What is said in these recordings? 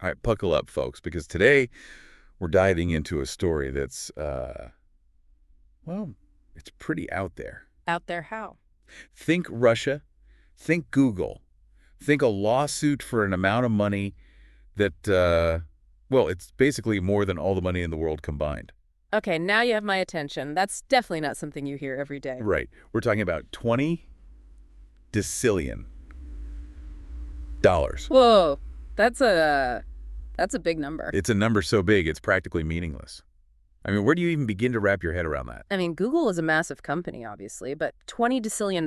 All right, buckle up, folks, because today we're diving into a story that's, well, it's pretty out there. Out there how? Think Russia, think Google, think a lawsuit for an amount of money that, well, it's basically more than all the money in the world combined. Okay, now you have my attention. That's definitely not something you hear every day. Right. We're talking about 20 decillion dollars. Whoa, that's a that's a big number. It's a number so big, it's practically meaningless. I mean, where do you even begin to wrap your head around that? I mean, Google is a massive company, obviously, but $20 decillion.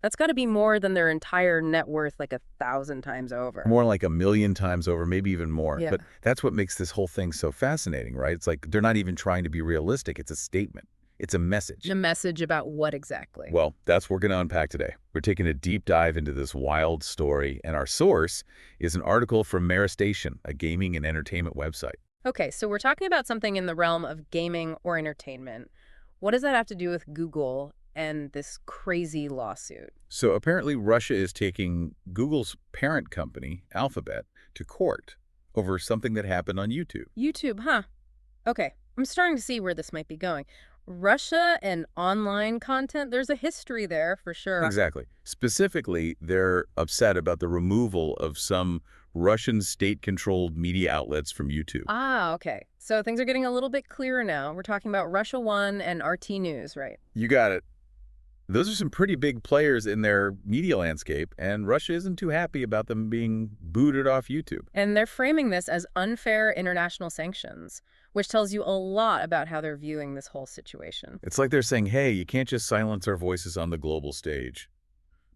That's got to be more than their entire net worth like 1,000 times over. More like a million times over, maybe even more. Yeah. But that's what makes this whole thing so fascinating, right? It's like they're not even trying to be realistic. It's a statement. It's a message. A message about what exactly? Well, that's what we're going to unpack today. We're taking a deep dive into this wild story, and our source is an article from Mara Station, a gaming and entertainment website. Okay, so we're talking about something in the realm of gaming or entertainment. What does that have to do with Google and this crazy lawsuit? So apparently Russia is taking Google's parent company, Alphabet, to court over something that happened on YouTube. YouTube, huh? Okay, I'm starting to see where this might be going. Russia and online content, there's a history there for sure. Exactly. Specifically, they're upset about the removal of some Russian state-controlled media outlets from YouTube. Ah, okay. So things are getting a little bit clearer now. We're talking about Russia One and RT News, right? You got it. Those are some pretty big players in their media landscape, and Russia isn't too happy about them being booted off YouTube. And they're framing this as unfair international sanctions, which tells you a lot about how they're viewing this whole situation. It's like they're saying, hey, you can't just silence our voices on the global stage.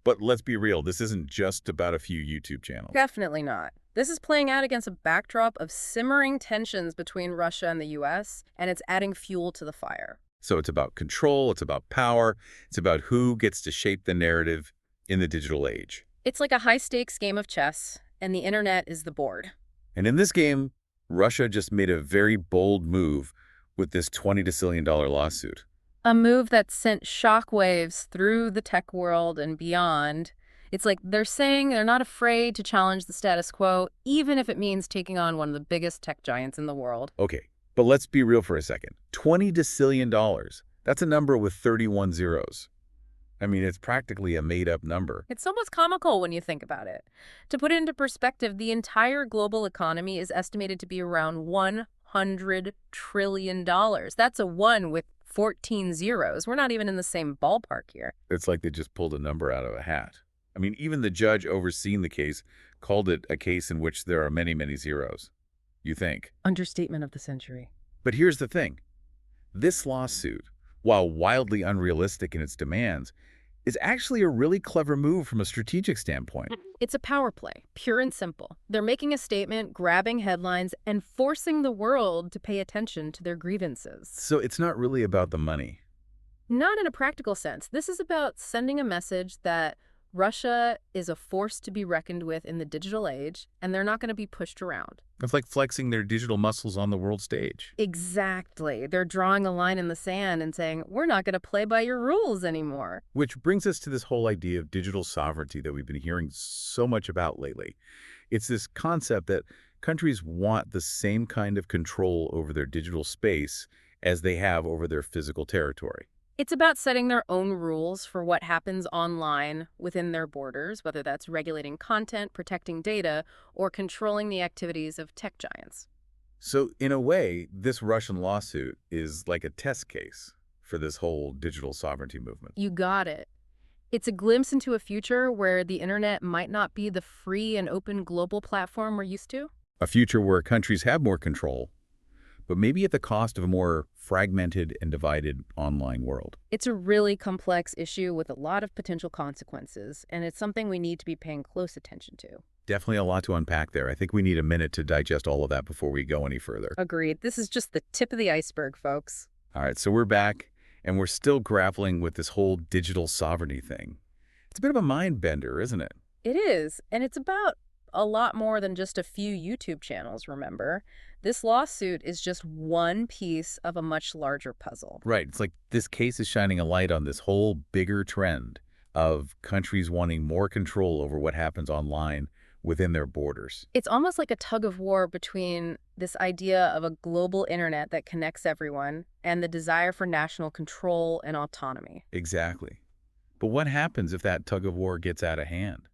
But let's be real, this isn't just about a few YouTube channels. Definitely not. This is playing out against a backdrop of simmering tensions between Russia and the US, and it's adding fuel to the fire. So it's about control, it's about power, it's about who gets to shape the narrative in the digital age. It's like a high-stakes game of chess, and the internet is the board. And in this game, Russia just made a very bold move with this $20 decillion lawsuit. A move that sent shockwaves through the tech world and beyond. It's like they're saying they're not afraid to challenge the status quo, even if it means taking on one of the biggest tech giants in the world. Okay, but let's be real for a second. $20 decillion, that's a number with 31 zeros. I mean, it's practically a made-up number. It's almost comical when you think about it. To put it into perspective, the entire global economy is estimated to be around $100 trillion. That's a 1 with 14 zeros. We're not even in the same ballpark here. It's like they just pulled a number out of a hat. I mean, even the judge overseeing the case called it a case in which there are many, many zeros. You think. Understatement of the century. But here's the thing. This lawsuit, while wildly unrealistic in its demands, is actually a really clever move from a strategic standpoint. It's a power play, pure and simple. They're making a statement, grabbing headlines, and forcing the world to pay attention to their grievances. So it's not really about the money. Not in a practical sense. This is about sending a message that Russia is a force to be reckoned with in the digital age, and they're not going to be pushed around. It's like flexing their digital muscles on the world stage. Exactly. They're drawing a line in the sand and saying, we're not going to play by your rules anymore. Which brings us to this whole idea of digital sovereignty that we've been hearing so much about lately. It's this concept that countries want the same kind of control over their digital space as they have over their physical territory. It's about setting their own rules for what happens online within their borders, whether that's regulating content, protecting data, or controlling the activities of tech giants. So in a way, this Russian lawsuit is like a test case for this whole digital sovereignty movement. You got it. It's a glimpse into a future where the internet might not be the free and open global platform we're used to. A future where countries have more control, but maybe at the cost of a more fragmented and divided online world. It's a really complex issue with a lot of potential consequences, and it's something we need to be paying close attention to. Definitely a lot to unpack there. I think we need a minute to digest all of that before we go any further. Agreed. This is just the tip of the iceberg, folks. All right, so we're back, and we're still grappling with this whole digital sovereignty thing. It's a bit of a mind bender, isn't it? It is, and it's about a lot more than just a few YouTube channels, remember? This lawsuit is just one piece of a much larger puzzle. Right. It's like this case is shining a light on this whole bigger trend of countries wanting more control over what happens online within their borders. It's almost like a tug of war between this idea of a global internet that connects everyone and the desire for national control and autonomy. Exactly. But what happens if that tug of war gets out of hand?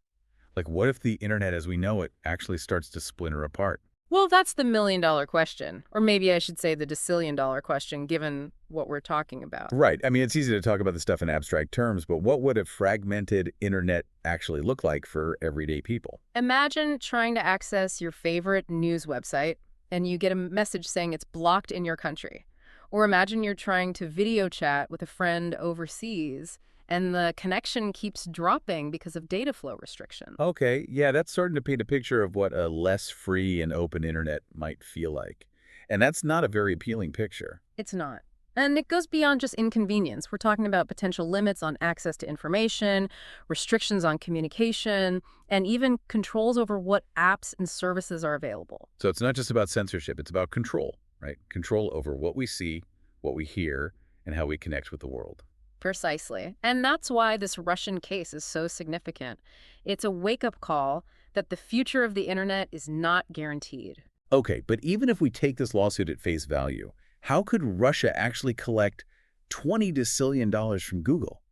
Like, what if the internet as we know it actually starts to splinter apart? Well, that's the million-dollar question. Or maybe I should say the decillion-dollar question, given what we're talking about. Right. I mean, it's easy to talk about this stuff in abstract terms, but what would a fragmented internet actually look like for everyday people? Imagine trying to access your favorite news website and you get a message saying it's blocked in your country. Or imagine you're trying to video chat with a friend overseas and the connection keeps dropping because of data flow restrictions. Okay, yeah, that's starting to paint a picture of what a less free and open internet might feel like. And that's not a very appealing picture. It's not. And it goes beyond just inconvenience. We're talking about potential limits on access to information, restrictions on communication, and even controls over what apps and services are available. So it's not just about censorship, it's about control, right? Control over what we see, what we hear, and how we connect with the world. Precisely. And that's why this Russian case is so significant. It's a wake-up call that the future of the internet is not guaranteed. Okay, but even if we take this lawsuit at face value, how could Russia actually collect $20 decillion from Google?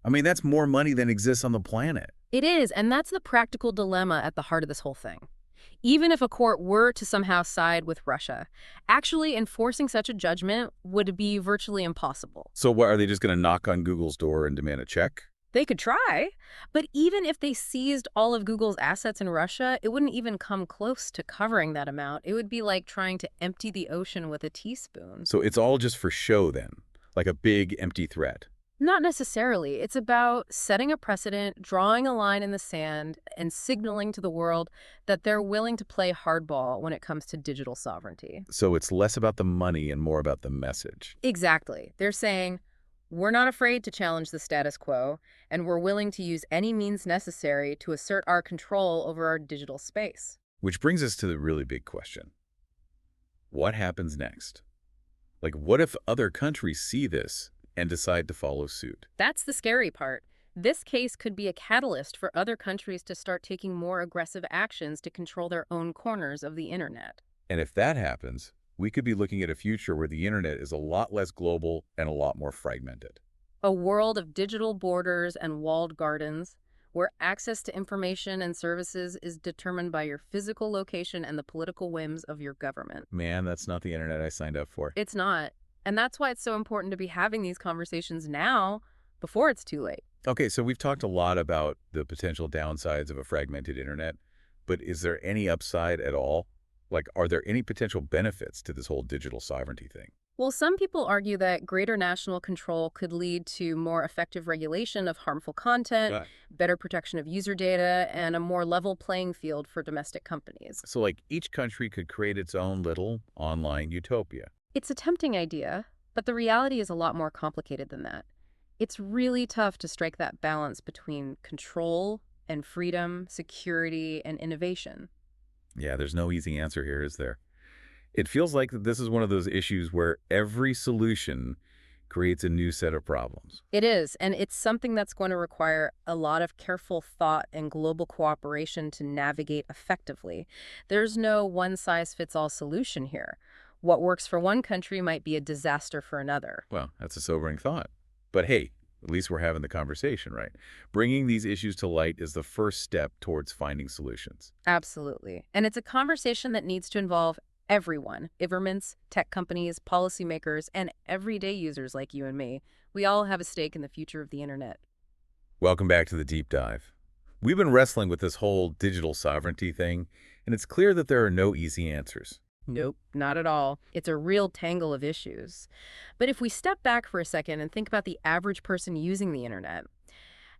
I mean, that's more money than exists on the planet. It is, and that's the practical dilemma at the heart of this whole thing. Even if a court were to somehow side with Russia, actually enforcing such a judgment would be virtually impossible. So what, are they just going to knock on Google's door and demand a check? They could try, but even if they seized all of Google's assets in Russia, it wouldn't even come close to covering that amount. It would be like trying to empty the ocean with a teaspoon. So it's all just for show then, like a big empty threat. Not necessarily. It's about setting a precedent, drawing a line in the sand, and signaling to the world that they're willing to play hardball when it comes to digital sovereignty. So it's less about the money and more about the message. Exactly. They're saying, we're not afraid to challenge the status quo, and we're willing to use any means necessary to assert our control over our digital space. Which brings us to the really big question. What happens next? Like, what if other countries see this and decide to follow suit? That's the scary part. This case could be a catalyst for other countries to start taking more aggressive actions to control their own corners of the internet. And if that happens, we could be looking at a future where the internet is a lot less global and a lot more fragmented. A world of digital borders and walled gardens, where access to information and services is determined by your physical location and the political whims of your government. Man, that's not the internet I signed up for. It's not. And that's why it's so important to be having these conversations now, before it's too late. Okay, so we've talked a lot about the potential downsides of a fragmented internet, but is there any upside at all? Like, are there any potential benefits to this whole digital sovereignty thing? Well, some people argue that greater national control could lead to more effective regulation of harmful content, Right. better protection of user data, and a more level playing field for domestic companies. So, like, each country could create its own little online utopia. It's a tempting idea, but the reality is a lot more complicated than that. It's really tough to strike that balance between control and freedom, security, and innovation. Yeah, there's no easy answer here, is there? It feels like that this is one of those issues where every solution creates a new set of problems. It is, and it's something that's going to require a lot of careful thought and global cooperation to navigate effectively. There's no one-size-fits-all solution here. What works for one country might be a disaster for another. Well, that's a sobering thought. But hey, at least we're having the conversation, right? Bringing these issues to light is the first step towards finding solutions. Absolutely. And it's a conversation that needs to involve everyone, governments, tech companies, policymakers, and everyday users like you and me. We all have a stake in the future of the internet. Welcome back to the deep dive. We've been wrestling with this whole digital sovereignty thing, and it's clear that there are no easy answers. Nope, not at all. It's a real tangle of issues. But if we step back for a second and think about the average person using the internet,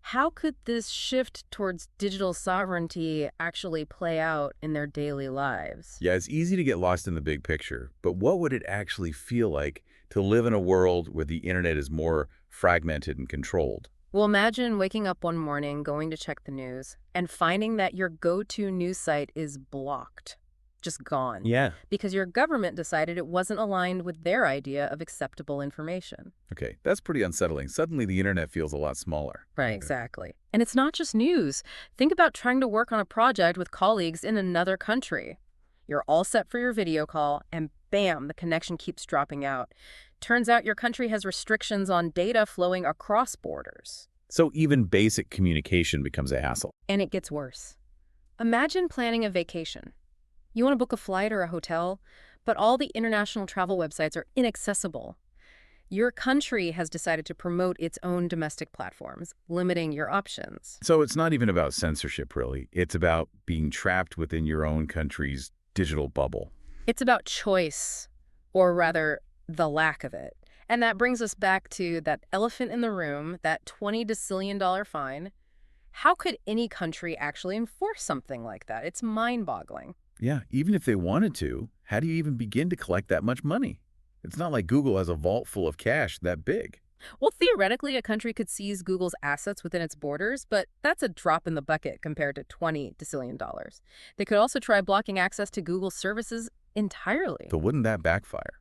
how could this shift towards digital sovereignty actually play out in their daily lives? Yeah, it's easy to get lost in the big picture, but what would it actually feel like to live in a world where the internet is more fragmented and controlled? Well, imagine waking up one morning, going to check the news, and finding that your go-to news site is blocked. just gone, Yeah. because your government decided it wasn't aligned with their idea of acceptable information. Okay, that's pretty unsettling. Suddenly the internet feels a lot smaller. Right, exactly. And it's not just news. Think about trying to work on a project with colleagues in another country. You're all set for your video call, and bam, the connection keeps dropping out. Turns out your country has restrictions on data flowing across borders. So even basic communication becomes a hassle. And it gets worse. Imagine planning a vacation. You want to book a flight or a hotel, but all the international travel websites are inaccessible. Your country has decided to promote its own domestic platforms, limiting your options. So it's not even about censorship, really. It's about being trapped within your own country's digital bubble. It's about choice, or rather, the lack of it. And that brings us back to that elephant in the room, that $20 decillion fine. How could any country actually enforce something like that? It's mind-boggling. Yeah, even if they wanted to, how do you even begin to collect that much money? It's not like Google has a vault full of cash that big. Well, theoretically, a country could seize Google's assets within its borders, but that's a drop in the bucket compared to $20 decillion. They could also try blocking access to Google's services entirely. But wouldn't that backfire?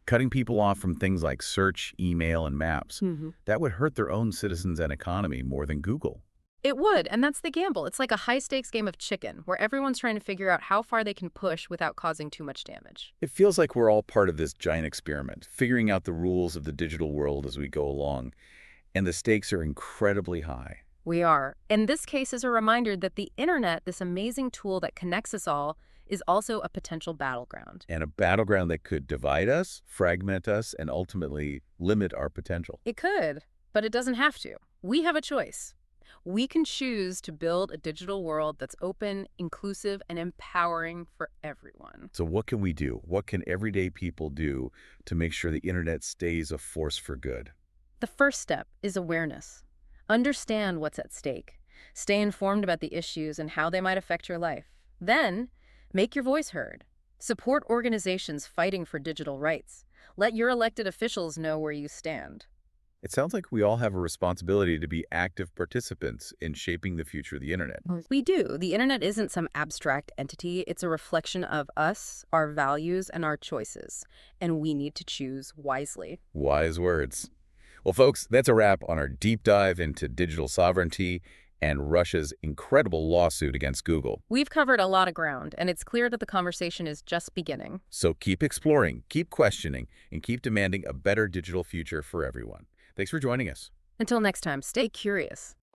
Cutting people off from things like search, email, and maps, that would hurt their own citizens and economy more than Google. It would, and that's the gamble. It's like a high-stakes game of chicken, where everyone's trying to figure out how far they can push without causing too much damage. It feels like we're all part of this giant experiment, figuring out the rules of the digital world as we go along, and the stakes are incredibly high. We are. And this case is a reminder that the internet, this amazing tool that connects us all, is also a potential battleground. And a battleground that could divide us, fragment us, and ultimately limit our potential. It could, but it doesn't have to. We have a choice. We can choose to build a digital world that's open, inclusive, and empowering for everyone. So what can we do? What can everyday people do to make sure the internet stays a force for good? The first step is awareness. Understand what's at stake. Stay informed about the issues and how they might affect your life. Then, make your voice heard. Support organizations fighting for digital rights. Let your elected officials know where you stand. It sounds like we all have a responsibility to be active participants in shaping the future of the internet. We do. The internet isn't some abstract entity. It's a reflection of us, our values, and our choices. And we need to choose wisely. Wise words. Well, folks, that's a wrap on our deep dive into digital sovereignty and Russia's incredible lawsuit against Google. We've covered a lot of ground, and it's clear that the conversation is just beginning. So keep exploring, keep questioning, and keep demanding a better digital future for everyone. Thanks for joining us. Until next time, stay curious.